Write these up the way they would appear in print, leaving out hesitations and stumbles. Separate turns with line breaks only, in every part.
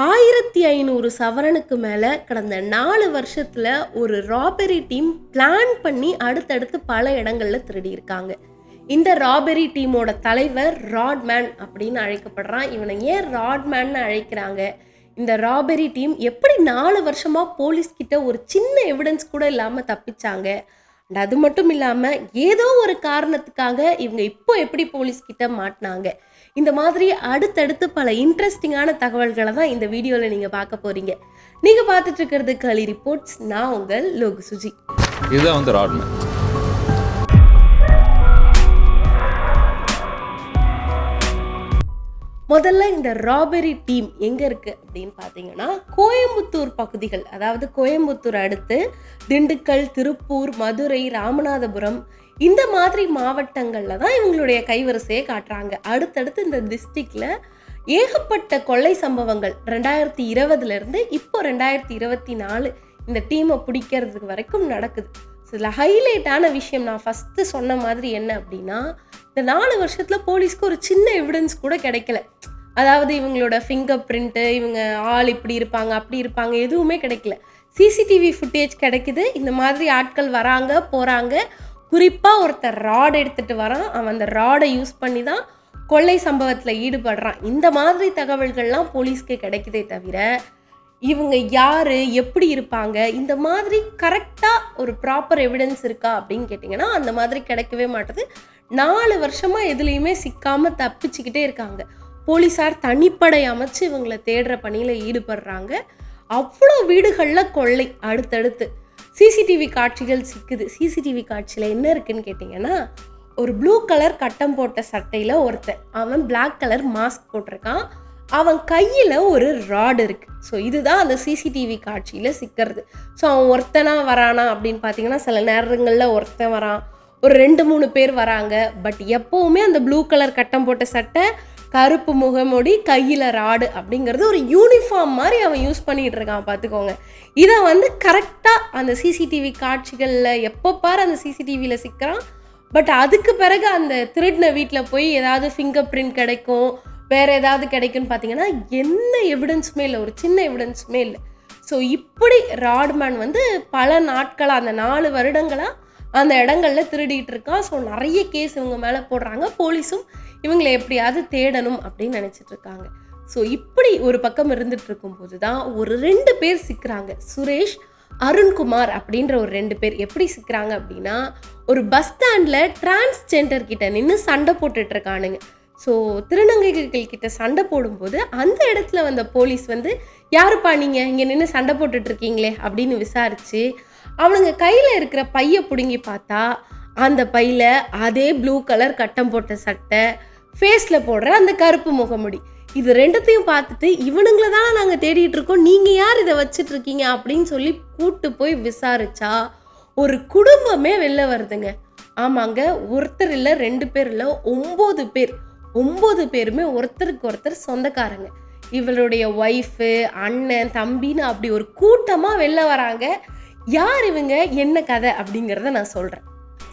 1500 சவரனுக்கு மேல கடந்த 4 வருஷத்துல ஒரு ராபரி டீம் பிளான் பண்ணி அடுத்தடுத்து பல இடங்கள்ல திருடி இருக்காங்க. இந்த ராபரி டீமோட தலைவர் ராட்மேன் அப்படின்னு அழைக்கப்படுறான். இவனை ஏன் ராட்மேன்னு அழைக்கிறாங்க? இந்த ராபரி டீம் எப்படி 4 வருஷமா போலீஸ் கிட்ட ஒரு சின்ன எவிடன்ஸ் கூட இல்லாம தப்பிச்சாங்க? அண்ட் அது மட்டும் இல்லாம ஏதோ ஒரு காரணத்துக்காக இவங்க இப்போ எப்படி போலீஸ் கிட்ட மாட்டினாங்க? இந்த மாதிரி அடுத்தடுத்து பல இன்ட்ரெஸ்டிங்கான தகவல்களை தான் இந்த வீடியோவில் நீங்கள் பார்க்க போறீங்க. நீங்கள் பார்த்துட்டு இருக்கிறது களி ரிப்போர்ட்ஸ். நான் உங்கள் லோகு சுஜி.
இதுதான் வந்து ராட்மேன்.
முதல்ல இந்த ராபரி டீம் எங்கே இருக்குது அப்படின்னு பார்த்தீங்கன்னா, கோயம்புத்தூர் பகுதிகள், அதாவது கோயம்புத்தூர் அடுத்து திண்டுக்கல், திருப்பூர், மதுரை, ராமநாதபுரம் இந்த மாதிரி மாவட்டங்களில் தான் இவங்களுடைய கைவரிசையை காட்டுறாங்க. அடுத்தடுத்து இந்த டிஸ்ட்ரிக்டில் ஏகப்பட்ட கொள்ளை சம்பவங்கள் 2020 இப்போ 2024 இந்த டீமை பிடிக்கிறதுக்கு வரைக்கும் நடக்குது. சில ஹைலைட்டான விஷயம் நான் ஃபஸ்ட்டு சொன்ன மாதிரி என்ன அப்படின்னா, இந்த 4 வருஷத்தில் போலீஸ்க்கு ஒரு சின்ன எவிடன்ஸ் கூட கிடைக்கல. அதாவது இவங்களோட ஃபிங்கர் பிரிண்ட்டு, இவங்க ஆள் இப்படி இருப்பாங்க அப்படி இருப்பாங்க எதுவுமே கிடைக்கல. சிசிடிவி ஃபுட்டேஜ் கிடைக்குது. இந்த மாதிரி ஆட்கள் வராங்க போகிறாங்க. குறிப்பாக ஒருத்தர் ராட் எடுத்துகிட்டு வரான். அவன் அந்த ராடை யூஸ் பண்ணி தான் கொள்ளை சம்பவத்தில் ஈடுபடுறான். இந்த மாதிரி தகவல்கள்லாம் போலீஸ்க்கு கிடைக்குதே தவிர இவங்க யார், எப்படி இருப்பாங்க, இந்த மாதிரி கரெக்டாக ஒரு ப்ராப்பர் எவிடன்ஸ் இருக்கா அப்படின்னு கேட்டிங்கன்னா அந்த மாதிரி கிடைக்கவே மாட்டுது. 4 வருஷமாக எதுலேயுமே சிக்காமல் தப்பிச்சுக்கிட்டே இருக்காங்க. போலீஸார் தனிப்படை அமைச்சு இவங்களை தேடுற பணியில் ஈடுபடுறாங்க. அவ்வளோ வீடுகளில் கொள்ளை அடுத்தடுத்து. சிசிடிவி காட்சிகள் சிக்குது. சிசிடிவி காட்சியில் என்ன இருக்குன்னு கேட்டிங்கன்னா, ஒரு ப்ளூ கலர் கட்டம் போட்ட சட்டையில் ஒருத்தன், அவன் பிளாக் கலர் மாஸ்க் போட்டிருக்கான். அவன் கையில் ஒரு ராடு இருக்குது. ஸோ இதுதான் அந்த சிசிடிவி காட்சியில் சிக்கிறது. ஸோ அவன் ஒருத்தனா வரானா அப்படின்னு பார்த்தீங்கன்னா, சில நேரங்களில் ஒருத்தன் வரான், ஒரு 2-3 பேர் வராங்க. பட் எப்போவுமே அந்த ப்ளூ கலர் கட்டம் போட்ட சட்டை, கருப்பு முகமூடி, கையில் ராடு அப்படிங்கிறது ஒரு யூனிஃபார்ம் மாதிரி அவன் யூஸ் பண்ணிகிட்டு இருக்கான். பார்த்துக்கோங்க. இதை வந்து கரெக்டாக அந்த சிசிடிவி காட்சிகளில் எப்போ பாரு அந்த சிசிடிவியில் சிக்கிறான். பட் அதுக்கு பிறகு அந்த திருடின வீட்டில் போய் ஏதாவது ஃபிங்கர் பிரிண்ட் கிடைக்கும், வேறு ஏதாவது கிடைக்கும்னு பார்த்தீங்கன்னா என்ன எவிடன்ஸுமே இல்லை, ஒரு சின்ன எவிடன்ஸுமே இல்லை. ஸோ இப்படி ராட்மேன் வந்து பல நாட்களாக அந்த 4 வருடங்களாக அந்த இடங்களில் திருடிட்டு இருக்கான். ஸோ நிறைய கேஸ் இவங்க மேலே போடுறாங்க. போலீஸும் இவங்களை எப்படியாவது தேடணும் அப்படின்னு நினச்சிட்டு இருக்காங்க. ஸோ இப்படி ஒரு பக்கம் இருந்துட்டு இருக்கும்போது தான் ஒரு 2 பேர் சிக்கிறாங்க. சுரேஷ், அருண்குமார் அப்படின்ற ஒரு 2 பேர் எப்படி சிக்கிறாங்க அப்படின்னா, ஒரு பஸ் ஸ்டாண்டில் டிரான்ஸ்ஜெண்டர் கிட்ட நின்று சண்டை போட்டுட்டு இருக்கானுங்க. ஸோ திருநங்கைகள் கிட்ட சண்டை போடும்போது அந்த இடத்துல வந்த போலீஸ் வந்து, யாருப்பா நீங்கள் இங்கே நின்று சண்டை போட்டுட்ருக்கீங்களே அப்படின்னு விசாரித்து அவனுங்க கையில் இருக்கிற பையை பிடுங்கி பார்த்தா அந்த பையில் அதே ப்ளூ கலர் கட்டம் போட்ட சட்டை, ஃபேஸில் போடுற அந்த கருப்பு முகமுடி, இது 2த்தையும் பார்த்துட்டு இவனுங்களை தானே நாங்கள் தேடிட்டு இருக்கோம், நீங்கள் யார் இதை வச்சிட்ருக்கீங்க அப்படின்னு சொல்லி கூட்டு போய் விசாரிச்சா ஒரு குடும்பமே வெளில வருதுங்க. ஆமாங்க, ஒருத்தர் இல்லை 2 பேர் இல்லை 9 பேர். 9 பேருமே ஒருத்தருக்கு ஒருத்தர் சொந்தக்காரங்க. இவளுடைய ஒய்ஃபு, அண்ணன், தம்பின்னு அப்படி ஒரு கூட்டமாக வெளில வராங்க. யார் இவங்க, என்ன கதை அப்படிங்கிறத நான் சொல்கிறேன்.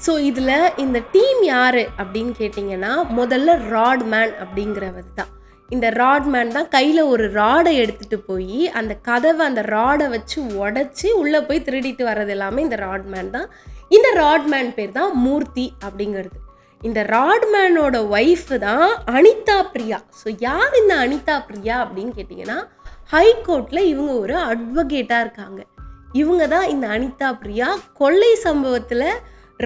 ஸோ இதில் இந்த டீம் யார் அப்படின்னு கேட்டிங்கன்னா, முதல்ல ராட்மேன் அப்படிங்கிறவர் தான். இந்த ராட்மேன் தான் கையில் ஒரு ராடை எடுத்துகிட்டு போய் அந்த கதவை அந்த ராடை வச்சு உடச்சி உள்ளே போய் திருடிட்டு வர்றது எல்லாமே இந்த ராட்மேன் தான். இந்த ராட்மேன் பேர் தான் மூர்த்தி அப்படிங்கிறது. இந்த ராட்மேனோட ஒய்ஃபு தான் அனிதா பிரியா. ஸோ யார் இந்த அனிதா பிரியா அப்படின்னு கேட்டிங்கன்னா, ஹைகோர்ட்டில் இவங்க ஒரு அட்வொகேட்டாக இருக்காங்க. இவங்க தான் இந்த அனிதா பிரியா. கொள்ளை சம்பவத்தில்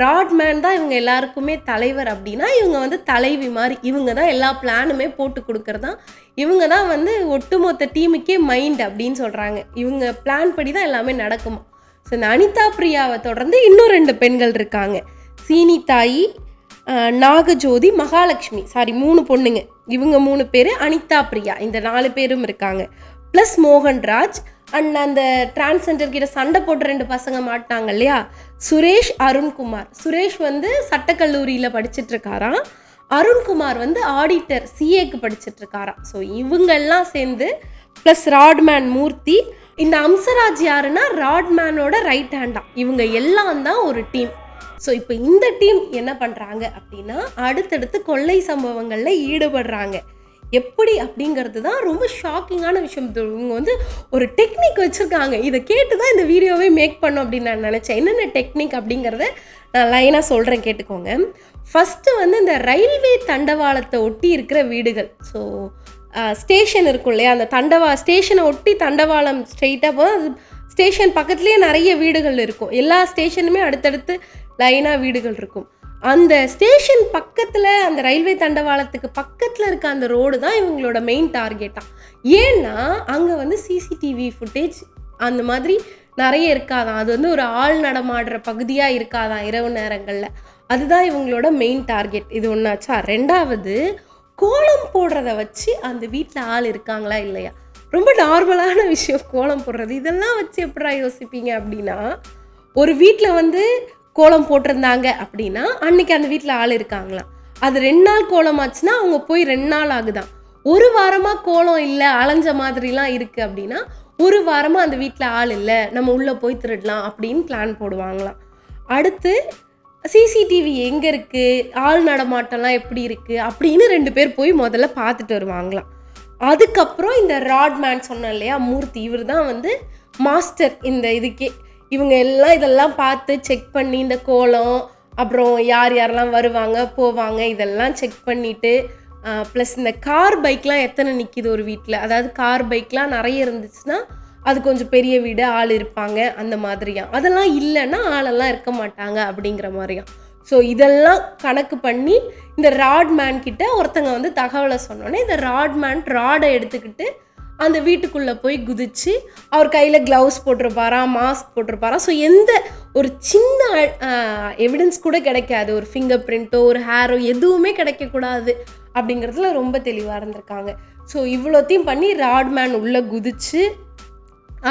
ராட்மேன் தான் இவங்க எல்லாருக்குமே தலைவர் அப்படின்னா, இவங்க வந்து தலைவி மாதிரி. இவங்க தான் எல்லா பிளானுமே போட்டு கொடுக்கறதான். இவங்க தான் வந்து ஒட்டுமொத்த டீமுக்கே மைண்ட் அப்படின்னு சொல்கிறாங்க. இவங்க பிளான் படி தான் எல்லாமே நடக்குமா. ஸோ இந்த அனிதா பிரியாவை தொடர்ந்து இன்னும் 2 பெண்கள் இருக்காங்க. சீனிதாயி, நாகஜோதி, மகாலட்சுமி. 3 பொண்ணுங்க. இவங்க 3 பேர், அனிதா பிரியா, இந்த 4 பேரும் இருக்காங்க. ப்ளஸ் மோகன்ராஜ் அண்ட் அந்த டிரான்ஸ்ஜெண்டர் கிட்ட சண்டை போட்டு 2 பசங்க மாட்டாங்க இல்லையா, சுரேஷ், அருண்குமார். சுரேஷ் வந்து சட்டக்கல்லூரியில் படிச்சுட்ருக்காராம். அருண்குமார் வந்து ஆடிட்டர் சிஏக்கு படிச்சுட்ருக்காராம். ஸோ இவங்கெல்லாம் சேர்ந்து ப்ளஸ் ராட்மேன் மூர்த்தி. இந்த அம்சராஜ் யாருன்னா ராட்மேனோட ரைட் ஹேண்டா. இவங்க எல்லாம் தான் ஒரு டீம். ஸோ இப்போ இந்த டீம் என்ன பண்ணுறாங்க அப்படின்னா, அடுத்தடுத்து கொள்ளை சம்பவங்களில் ஈடுபடுறாங்க. எப்படி அப்படிங்கிறது தான் ரொம்ப ஷாக்கிங்கான விஷயம். இவங்க வந்து ஒரு டெக்னிக் வச்சுருக்காங்க. இதை கேட்டு தான் இந்த வீடியோவே மேக் பண்ணோம் அப்படின்னு நான் நினச்சேன். என்னென்ன டெக்னிக் அப்படிங்கிறத நான் லைனாக சொல்கிறேன், கேட்டுக்கோங்க. ஃபஸ்ட்டு வந்து இந்த ரயில்வே தண்டவாளத்தை ஒட்டி இருக்கிற வீடுகள். ஸோ ஸ்டேஷன் இருக்கும் இல்லையா, அந்த ஸ்டேஷனை ஒட்டி தண்டவாளம் ஸ்ட்ரெயிட்டாக போது ஸ்டேஷன் பக்கத்துலேயே நிறைய வீடுகள் இருக்கும். எல்லா ஸ்டேஷனுமே அடுத்தடுத்து லைனாக வீடுகள் இருக்கும். அந்த ஸ்டேஷன் பக்கத்தில், அந்த ரயில்வே தண்டவாளத்துக்கு பக்கத்தில் இருக்க அந்த ரோடு தான் இவங்களோட மெயின் டார்கெட்டாக. ஏன்னா அங்கே வந்து சிசிடிவி ஃபுட்டேஜ் அந்த மாதிரி நிறைய இருக்காதான். அது வந்து ஒரு ஆள் நடமாடுற பகுதியாக இருக்காதான் இரவு நேரங்களில். அதுதான் இவங்களோட மெயின் டார்கெட். இது ஒன்றாச்சா. ரெண்டாவது, கோலம் போடுறத வச்சு அந்த வீட்டில் ஆள் இருக்காங்களா இல்லையா. ரொம்ப நார்மலான விஷயம் கோலம் போடுறது. இதெல்லாம் வச்சு எப்படா யோசிப்பீங்க அப்படின்னா, ஒரு வீட்டில் வந்து கோலம் போட்டிருந்தாங்க அப்படின்னா அன்னைக்கு அந்த வீட்டில் ஆள் இருக்காங்களாம். அது 2 நாள் கோலம் ஆச்சுன்னா அவங்க போய் 2 நாள் ஆகுதான். 1 வாரமாக கோலம் இல்லை, அலைஞ்ச மாதிரிலாம் இருக்குது அப்படின்னா 1 வாரமாக அந்த வீட்டில் ஆள் இல்லை, நம்ம உள்ளே போய் திருடலாம் அப்படின்னு பிளான் போடுவாங்களாம். அடுத்து சிசிடிவி எங்கே இருக்குது, ஆள் நடமாட்டம்லாம் எப்படி இருக்குது அப்படின்னு 2 பேர் போய் முதல்ல பார்த்துட்டு வருவாங்களாம். அதுக்கப்புறம் இந்த ராட்மேன் சொன்னேன் இல்லையா, மூர்த்தி, இவர் தான் வந்து மாஸ்டர் இந்த இதுக்கே. இவங்க எல்லாம் இதெல்லாம் பார்த்து செக் பண்ணி, இந்த கோலம், அப்புறம் யார் யாரெல்லாம் வருவாங்க போவாங்க இதெல்லாம் செக் பண்ணிவிட்டு, ப்ளஸ் இந்த கார் பைக்லாம் எத்தனை நிற்கிது ஒரு வீட்டில், அதாவது கார் பைக்லாம் நிறைய இருந்துச்சுன்னா அது கொஞ்சம் பெரிய வீடு, ஆள் இருப்பாங்க அந்த மாதிரியாம். அதெல்லாம் இல்லைன்னா ஆளெல்லாம் இருக்க மாட்டாங்க அப்படிங்கிற மாதிரியாம். ஸோ இதெல்லாம் கணக்கு பண்ணி இந்த ராட்மேன் கிட்ட ஒருத்தங்க வந்து தகவலை சொன்னோன்னே, இந்த ராட்மேன் ராடை எடுத்துக்கிட்டு அந்த வீட்டுக்குள்ளே போய் குதிச்சு, அவர் கையில் க்ளவுஸ் போட்டிருப்பாராம், மாஸ்க் போட்டிருப்பாராம். ஸோ எந்த ஒரு சின்ன எவிடன்ஸ் கூட கிடைக்காது, ஒரு ஃபிங்கர் பிரிண்ட்டோ ஒரு ஹேரோ எதுவுமே கிடைக்கக்கூடாது அப்படிங்கிறதுல ரொம்ப தெளிவாக இருந்திருக்காங்க. ஸோ இவ்வளோத்தையும் பண்ணி ராட்மேன் உள்ளே குதிச்சு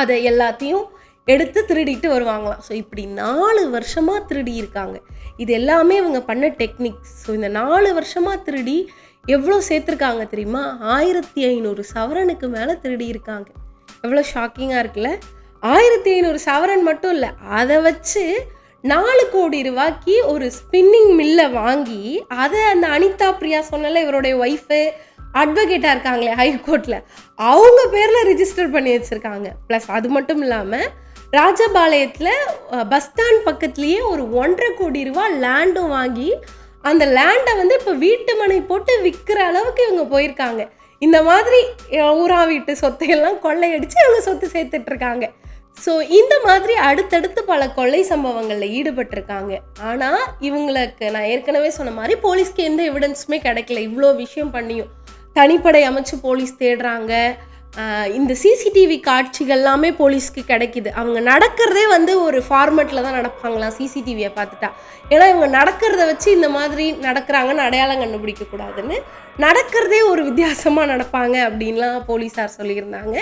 அதை எல்லாத்தையும் எடுத்து திருடிட்டு வருவாங்களாம். ஸோ இப்படி 4 வருஷமாக திருடி இருக்காங்க. இது எல்லாமே இவங்க பண்ண டெக்னிக்ஸ். ஸோ இந்த 4 வருஷமாக திருடி எவ்வளோ சேர்த்துருக்காங்க தெரியுமா? 1500 சவரனுக்கு மேலே திருடி இருக்காங்க. எவ்வளோ ஷாக்கிங்காக இருக்குல்ல. 1500 சவரன் மட்டும் இல்லை, அதை வச்சு 4 கோடி ரூபாய்க்கு ஒரு ஸ்பின்னிங் மில்லை வாங்கி அதை அந்த அனிதா பிரியா சொன்னல, இவருடைய ஒய்ஃபு அட்வொகேட்டாக இருக்காங்களே ஹைகோர்ட்டில், அவங்க பேரில் ரிஜிஸ்டர் பண்ணி வச்சுருக்காங்க. ப்ளஸ் அது மட்டும் இல்லாமல் ராஜபாளையத்தில் பஸ் ஸ்டாண்ட் பக்கத்துலேயே ஒரு 1.5 கோடி ரூபா லேண்டும் வாங்கி அந்த லேண்டை வந்து இப்போ வீட்டு மனை போட்டு விற்கிற அளவுக்கு இவங்க போயிருக்காங்க. இந்த மாதிரி ஊரா வீட்டு சொத்தையெல்லாம் கொள்ளையடித்து இவங்க சொத்து சேர்த்துட்ருக்காங்க. ஸோ இந்த மாதிரி அடுத்தடுத்து பல கொள்ளை சம்பவங்களில் ஈடுபட்டிருக்காங்க. ஆனால் இவங்களுக்கு நான் ஏற்கனவே சொன்ன மாதிரி போலீஸ்க்கு எந்த எவிடன்ஸுமே கிடைக்கல. இவ்வளோ விஷயம் பண்ணியும் தனிப்படை அமைச்சு போலீஸ் தேடுறாங்க. இந்த சிசிடிவி காட்சிகள் எல்லாமே போலீஸ்க்கு கிடைக்கிது. அவங்க நடக்கிறதே வந்து ஒரு ஃபார்மெட்டில் தான் நடப்பாங்களாம் சிசிடிவியை பார்த்துட்டா. ஏன்னா இவங்க நடக்கிறத வச்சு இந்த மாதிரி நடக்கிறாங்கன்னு அடையாளம் கண்டுபிடிக்கக்கூடாதுன்னு நடக்கிறதே ஒரு வித்தியாசமாக நடப்பாங்க அப்படின்லாம் போலீஸார் சொல்லியிருந்தாங்க.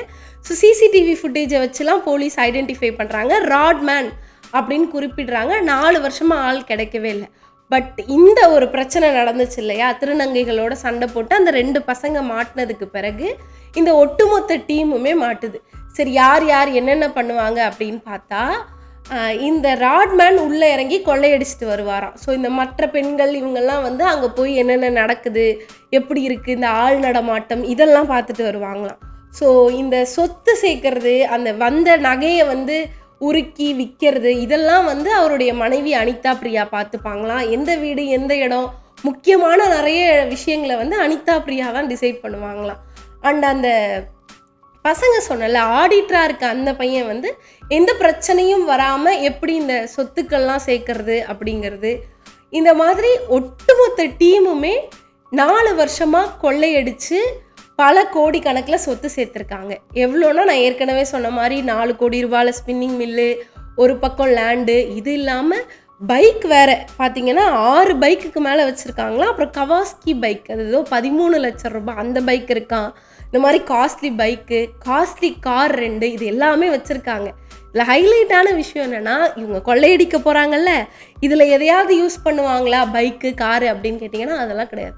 ஸோ சிசிடிவி ஃபுட்டேஜை வச்சுலாம் போலீஸ் ஐடென்டிஃபை பண்ணுறாங்க. ராட்மேன் அப்படின்னு குறிப்பிடுறாங்க. 4 வருஷமாக ஆள் கிடைக்கவே இல்லை. பட் இந்த ஒரு பிரச்சனை நடந்துச்சு இல்லையா, திருநங்கைகளோட சண்டை போட்டு அந்த 2 பசங்க மாட்டினதுக்கு பிறகு இந்த ஒட்டுமொத்த டீமுமே மாட்டுது. சரி, யார் யார் என்னென்ன பண்ணுவாங்க அப்படின்னு பார்த்தா, இந்த ராட்மேன் உள்ளே இறங்கி கொள்ளையடிச்சிட்டு வருவாராம். ஸோ இந்த மற்ற பெண்கள் இவங்கெல்லாம் வந்து அங்கே போய் என்னென்ன நடக்குது, எப்படி இருக்குது, இந்த ஆள் நடமாட்டம் இதெல்லாம் பார்த்துட்டு வருவாங்களாம். ஸோ இந்த சொத்து சேர்க்கறது, அந்த வந்த நகையை வந்து உருக்கி விற்கிறது, இதெல்லாம் வந்து அவருடைய மனைவி அனிதா பிரியா பார்த்துப்பாங்களாம். எந்த வீடு எந்த இடம் முக்கியமான நிறைய விஷயங்களை வந்து அனிதா பிரியா தான் டிசைட் பண்ணுவாங்களாம். அண்ட் அந்த பசங்க சொன்னல ஆடிட்டராக இருக்க அந்த பையன் வந்து எந்த பிரச்சனையும் வராமல் எப்படி இந்த சொத்துக்கள்லாம் சேர்க்கறது அப்படிங்கிறது, இந்த மாதிரி ஒட்டுமொத்த டீமுமே 4 வருஷமாக கொள்ளையடிச்சு பல கோடி கணக்கில் சொத்து சேர்த்துருக்காங்க. எவ்வளோன்னா நான் ஏற்கனவே சொன்ன மாதிரி 4 கோடி ரூபாயில் ஸ்பின்னிங் மில்லு, ஒரு பக்கம் லேண்டு, இது இல்லாமல் பைக் வேறு பார்த்தீங்கன்னா 6 பைக்குக்கு மேலே வச்சுருக்காங்களா. அப்புறம் கவாஸ்கி பைக், அது ஏதோ 13 லட்சம் ரூபாய் அந்த பைக் இருக்கான். இந்த மாதிரி காஸ்ட்லி பைக்கு, காஸ்ட்லி கார் 2, இது எல்லாமே வச்சுருக்காங்க. இதில் ஹைலைட்டான விஷயம் என்னென்னா, இவங்க கொள்ளையடிக்க போகிறாங்கல்ல, இதில் எதையாவது யூஸ் பண்ணுவாங்களா பைக்கு காரு அப்படின்னு கேட்டிங்கன்னா அதெல்லாம் கிடையாது.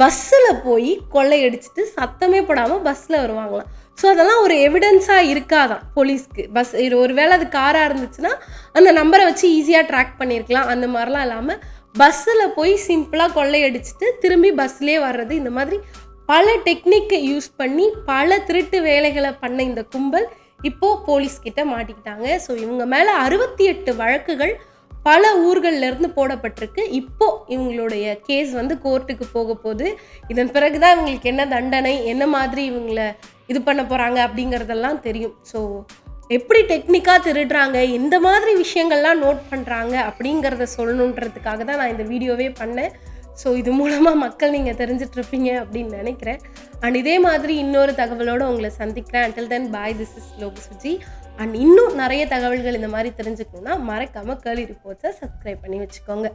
பஸ்ஸில் போய் கொள்ளையடிச்சிட்டு சத்தமே போடாமல் பஸ்ஸில் வருவாங்களாம். ஸோ அதெல்லாம் ஒரு எவிடன்ஸாக இருக்காதான் போலீஸ்க்கு. பஸ் ஒரு வேளை அது காராக இருந்துச்சுன்னா அந்த நம்பரை வச்சு ஈஸியாக ட்ராக் பண்ணியிருக்கலாம். அந்த மாதிரிலாம் இல்லாமல் பஸ்ஸில் போய் சிம்பிளாக கொள்ளையடிச்சிட்டு திரும்பி பஸ்லேயே வர்றது, இந்த மாதிரி பல டெக்னிக்கை யூஸ் பண்ணி பல திருட்டு வேலைகளை பண்ண இந்த கும்பல் இப்போது போலீஸ்கிட்ட மாட்டிக்கிட்டாங்க. ஸோ இவங்க மேலே 68 வழக்குகள் பல ஊர்கள்லேருந்து போடப்பட்டிருக்கு. இப்போது இவங்களுடைய கேஸ் வந்து கோர்ட்டுக்கு போக போகுது. இதன் பிறகு தான் இவங்களுக்கு என்ன தண்டனை, என்ன மாதிரி இவங்களை இது பண்ண போகிறாங்க அப்படிங்கிறதெல்லாம் தெரியும். ஸோ எப்படி டெக்னிக்காக திருடுறாங்க, இந்த மாதிரி விஷயங்கள்லாம் நோட் பண்ணுறாங்க அப்படிங்கிறத சொல்லணுன்றதுக்காக தான் நான் இந்த வீடியோவே பண்ணேன். ஸோ இது மூலமாக மக்கள் நீங்கள் தெரிஞ்சிட்ருப்பீங்க அப்படின்னு நினைக்கிறேன். அண்ட் இதே மாதிரி இன்னொரு தகவலோடு உங்களை சந்திக்கிறேன். until then bye, this is Logu Suji. And இன்னும் நிறைய தகவல்கள் இந்த மாதிரி தெரிஞ்சுக்கணுன்னா மறக்காமல் கேர்லி ரிப்போர்ட்ஸை சப்ஸ்கிரைப் பண்ணி வச்சுக்கோங்க.